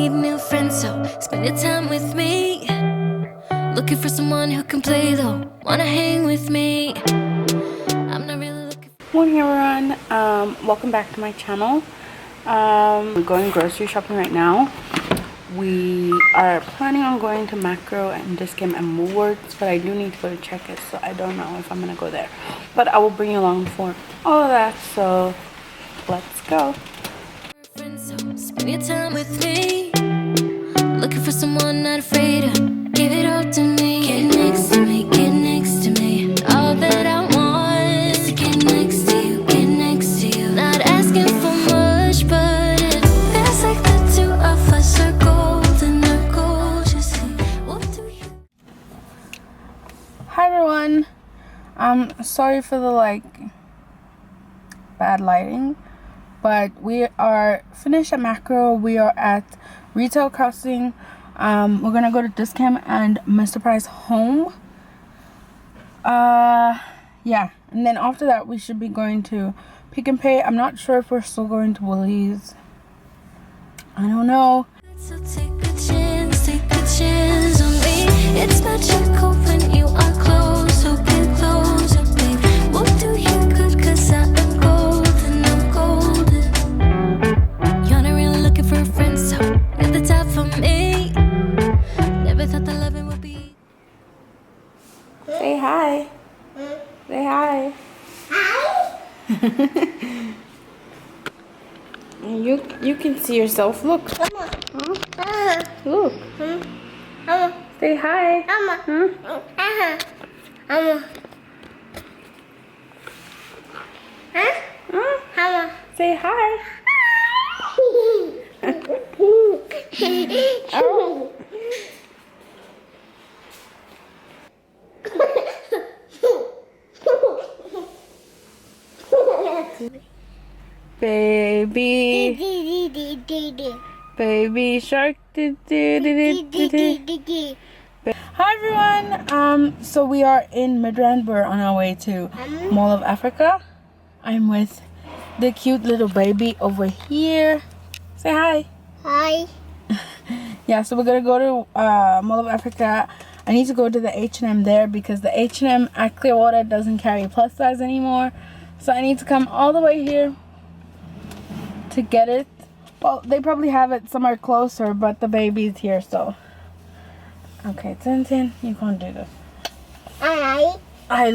need a new friend, so spend your time with me. Looking for someone who can play though, wanna hang with me. I'm not really looking for... Morning everyone, welcome back to my channel. We're going grocery shopping right now. We are planning on going to Macro and Discount and Woolworths, but I do need to go to Checkers, so I don't know if I'm gonna go there. But I will bring you along for all of that, so let's go. Spend your time with me. Looking for someone not afraid to give it all to me. Get next to me, get next to me. All that I want is to get next to you, get next to you. Not asking for much, but it feels like the two of us are golden, are gorgeous. What do you... Hi everyone, sorry for the bad lighting, but we are finished at Macro. We are at Retail Crossing. We're gonna go to Discount and Mr. Price Home. Yeah, and then after that we should be going to Pick and Pay. I'm not sure if we're still going to Woolies. I don't know. So take a chance on me. It's magical when you are close, so get closer, babe. We'll do you good, cause I am golden, I'm golden. You're not really looking for a friend, so you're the type for me. Never thought that loving would be... Say hi. Say hi. Hi. You can see yourself. Look. Huh? Look. Say hi. Say hi. Oh. Baby shark. Hi everyone. So we are in Midrand. We're on our way to Mall of Africa. I'm with the cute little baby over here. Say hi. Hi. Yeah, so we're gonna go to Mall of Africa. I need to go to the H&M there because the H&M at Clearwater doesn't carry plus size anymore. So I need to come all the way here to get it. Well, they probably have it somewhere closer, but the baby's here, so. Okay, Tintin, you can't do this. Hi. I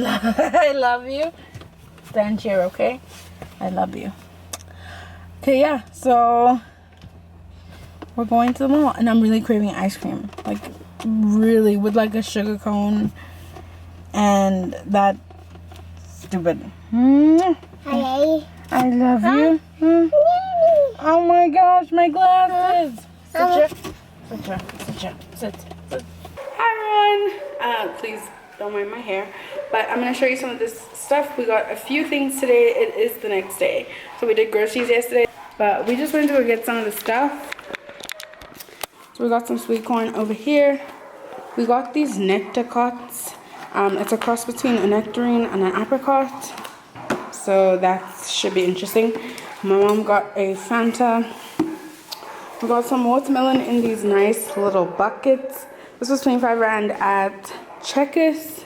love you. Stand here, okay? I love you. Okay, yeah, so we're going to the mall, and I'm really craving ice cream. Like, really, with like a sugar cone and that stupid. Hi. I love you. Oh my gosh, my glasses. Sit. Hi everyone. Please don't mind my hair, but I'm gonna show you some of this stuff. We got a few things today. It is the next day, so we did groceries yesterday, but we just went to go get some of the stuff. So we got some sweet corn over here. We got these nectacots. It's a cross between a nectarine and an apricot, so that should be interesting. My mom got a Fanta. We got some watermelon in these nice little buckets. This was 25 rand at Checkers.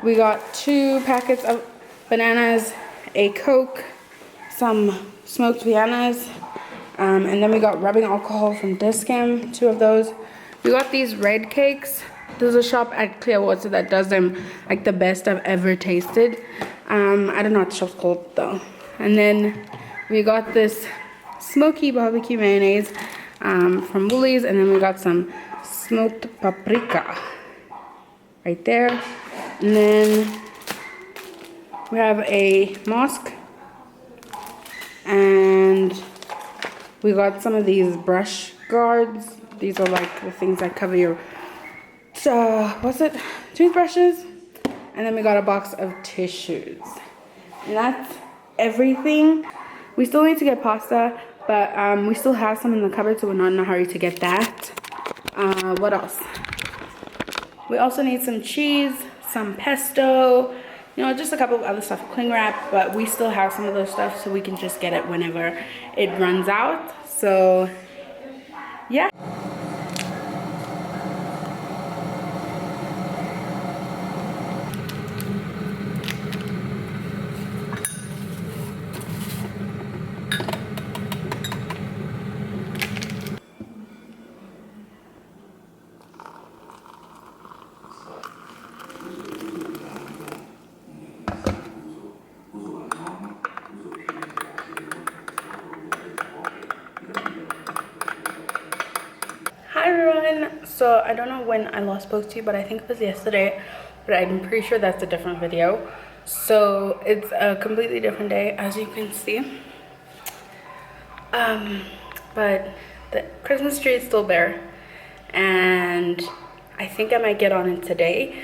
We got 2 packets of bananas, a Coke, some smoked Viennas, and then we got rubbing alcohol from Discam, 2 of those. We got these red cakes. There's a shop at Clearwater that does them like the best I've ever tasted. I don't know what the shop's called though. And then we got this smoky barbecue mayonnaise from Woolies, and then we got some smoked paprika right there. And then we have a mask, and we got some of these brush guards. These are like the things that cover your toothbrushes. And then we got a box of tissues, and that's everything. We still need to get pasta, but we still have some in the cupboard, so we're not in a hurry to get that. What else? We also need some cheese, some pesto, you know, just a couple of other stuff, cling wrap, but we still have some of those stuff, so we can just get it whenever it runs out. So yeah. Hi everyone. So I don't know when I last spoke to you, but I think it was yesterday, but I'm pretty sure that's a different video. So it's a completely different day, as you can see. But the Christmas tree is still there, and I think I might get on it today,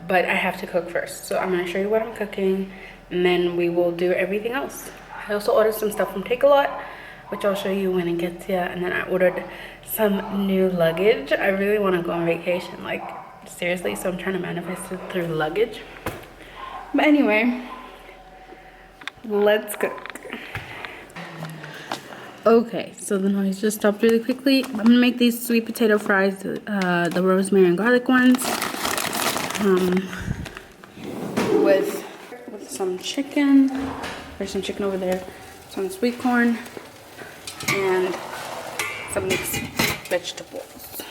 but I have to cook first. So I'm gonna show you what I'm cooking, and then we will do everything else. I also ordered some stuff from Take-A-Lot, which I'll show you when it gets here. And then I ordered some new luggage. I really want to go on vacation, like seriously, so I'm trying to manifest it through luggage. But anyway, let's cook. Okay, so the noise just stopped really quickly. I'm gonna make these sweet potato fries, the rosemary and garlic ones, with some chicken. There's some chicken over there, some sweet corn, and some mixed vegetables.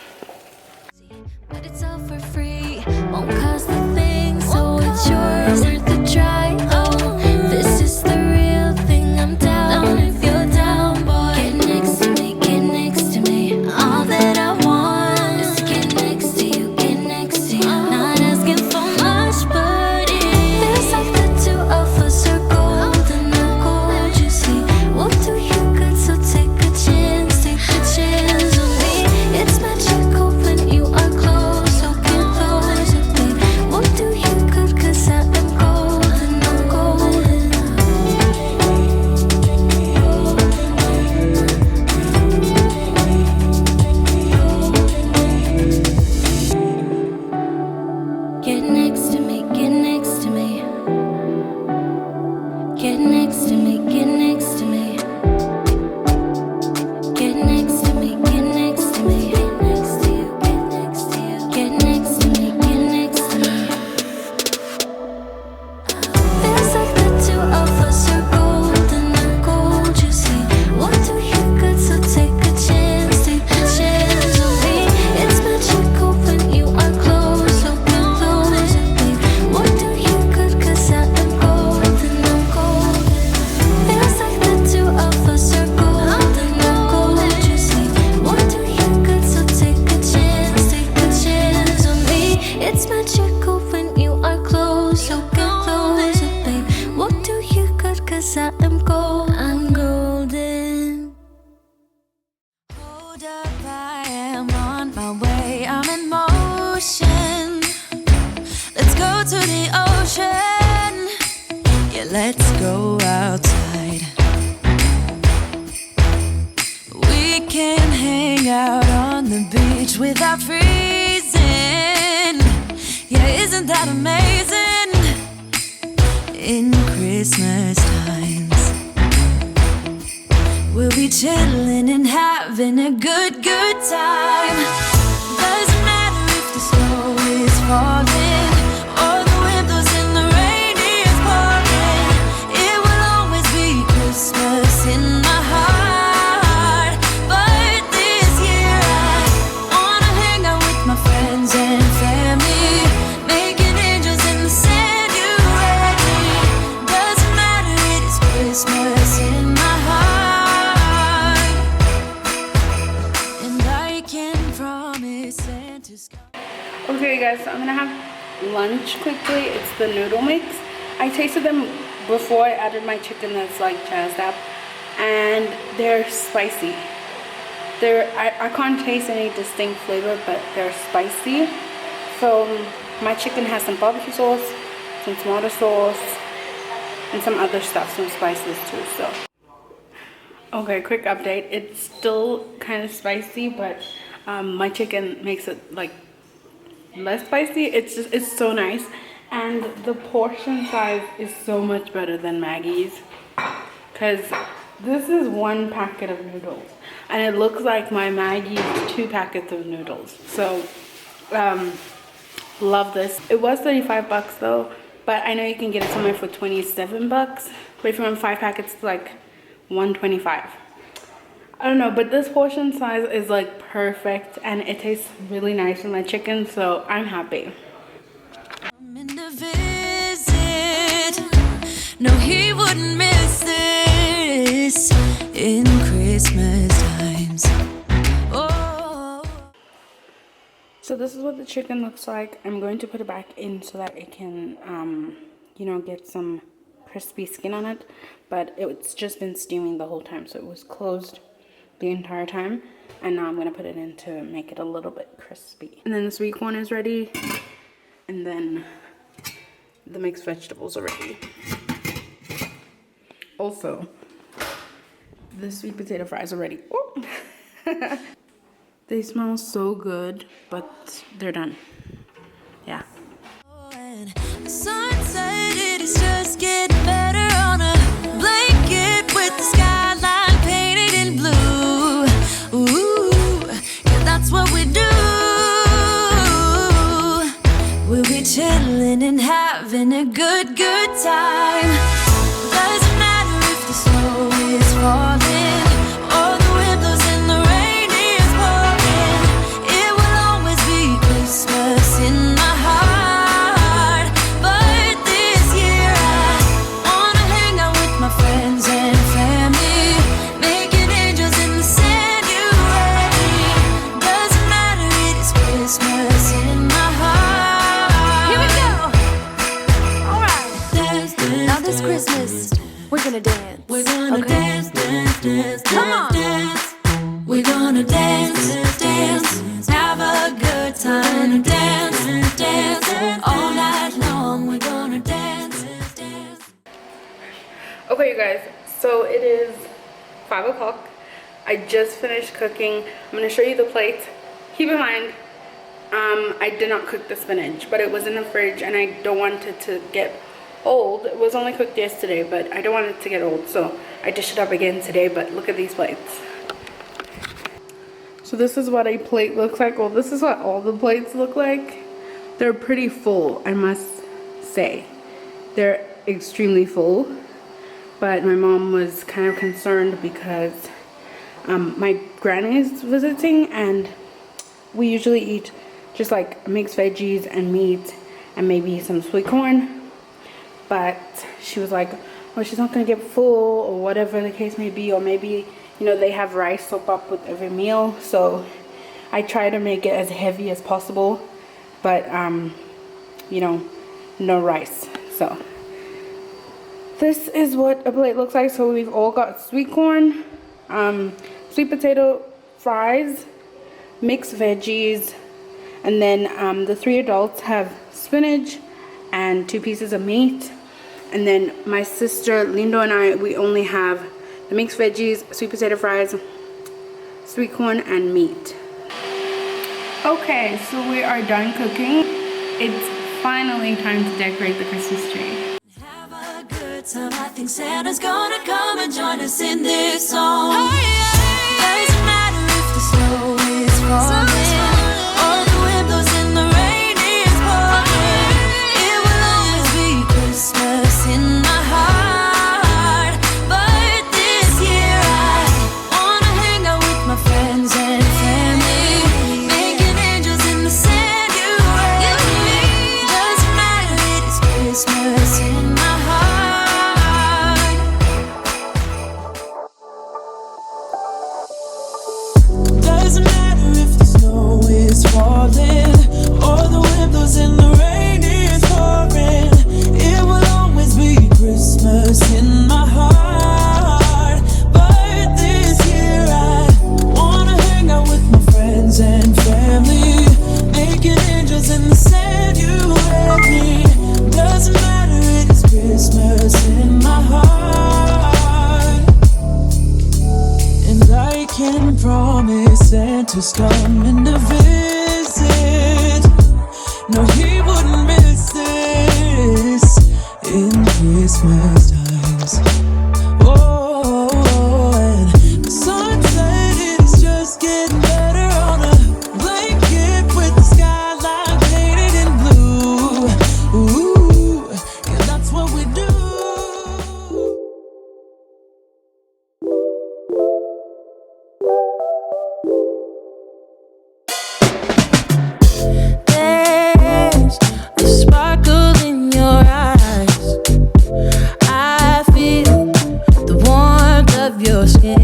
But it's all for free, won't cost a thing, so it's yours, worth the try. Oh, this is the real thing, I'm down if you're down, boy. Get next to me, get next to me. All that I want is to get next to you, get next to you. Not asking for much, but it feels like the two of us are golden, not gold, you see. We'll do you good, so take a chance on me. It's magical when you are close, so get closer, babe. We'll do you good, cause I am golden, I'm golden. Get next to me, get next to me. Get next to me, get next to me. Get next to me, get next to me. Get next to you, get next to you. Get next to me, get next to me. Feels like the two of us are golden, not gold, you see. We'll do you good, so take a chance on me. It's magical when you are close, so get closer, babe. We'll do you good, cause I am golden, I'm golden. Feels like the two of us are golden, not gold, you see. We'll do you good, so take a chance on me. It's magical when you are close, so get closer, babe. We'll do you good, cause I am gold, I'm golden. Hold up, I am on my way, I'm in motion. Let's go to the ocean. Yeah, let's go outside. We can hang out on the beach without freezing. Yeah, isn't that amazing? In Christmas times, we'll be chilling and having a good time. Doesn't matter if the snow is falling or the wind blows and the rain is pouring. It will always be Christmas in my heart. But this year I wanna hang out with my friends and family, making angels in the sand. You ready? Doesn't matter, it is Christmas in my heart. And I can promise Santa's coming. Okay guys, so I'm gonna have lunch quickly. It's the noodle mix. I tasted them before I added my chicken that's like jazzed up, and they're spicy. I can't taste any distinct flavor, but they're spicy. So my chicken has some barbecue sauce, some tomato sauce, and some other stuff, some spices too. So okay, quick update. It's still kind of spicy, but my chicken makes it like less spicy. It's so nice, and the portion size is so much better than Maggie's, because This is 1 packet of noodles, and it looks like my Maggie is 2 packets of noodles. So, love this. It was 35 bucks though, but I know you can get it somewhere for 27 bucks. But if you want 5 packets, it's like 125. I don't know, but this portion size is like perfect, and it tastes really nice with my chicken, so I'm happy. No, he wouldn't miss this in Christmas times. Oh. So this is what the chicken looks like. I'm going to put it back in so that it can, you know, get some crispy skin on it. But it's just been steaming the whole time, so it was closed the entire time. And now I'm going to put it in to make it a little bit crispy. And then the sweet corn is ready. And then the mixed vegetables are ready. Also, the sweet potato fries are ready. They smell so good, but they're done. Yeah. Sunset, it is just getting better on a blanket with the skyline painted in blue. Ooh, yeah, that's what we do. We'll be chilling and having a good time. Doesn't matter if the snow is falling or the wind blows and the rain is pouring. It will always be Christmas in my heart. But this year I wanna hang out with my friends and family, making angels in the January. Doesn't matter, it is Christmas in my heart. Here we go. All right. Now this Christmas, we're gonna dance. We're gonna dance, dance, dance, come on. Dance. We're gonna dance, dance, have a good time. Dance, dance, all night long. We're gonna dance, dance. Okay, you guys, so it is 5 o'clock. I just finished cooking. I'm going to show you the plates. Keep in mind, I did not cook the spinach, but it was in the fridge, and I don't want it to get old. It was only cooked yesterday, but I don't want it to get old, so I dished it up again today. But look at these plates. So this is what a plate looks like. Well, this is what all the plates look like. They're pretty full, I must say. They're extremely full, but my mom was kind of concerned because my granny is visiting, and we usually eat just like mixed veggies and meat and maybe some sweet corn. But she was like, well, she's not gonna get full, or whatever the case may be, or maybe, you know, they have rice soap up with every meal. So I try to make it as heavy as possible, but you know, no rice. So this is what a plate looks like. So we've all got sweet corn, sweet potato fries, mixed veggies, and then the 3 adults have spinach and 2 pieces of meat. And then my sister Lindo and I, we only have the mixed veggies, sweet potato fries, sweet corn, and meat. Okay, so we are done cooking. It's finally time to decorate the Christmas tree. Have a good time. I think Santa's gonna come and join us in this song. Oh, yeah. Doesn't matter if the snow is falling or the wind blows and the rain is pouring. It will always be Christmas in my heart. But this year I wanna hang out with my friends and family, making angels in the January. Doesn't matter, it is Christmas in my heart. Doesn't matter if the snow is falling or the wind blows and the rain is pouring. It will always be Christmas in my heart. But this year I wanna hang out with my friends and family, making angels in the January. Doesn't matter, it is Christmas in my heart. And I can promise Santa's coming to visit. No, he wouldn't miss this in Christmas times. Oh, your skin.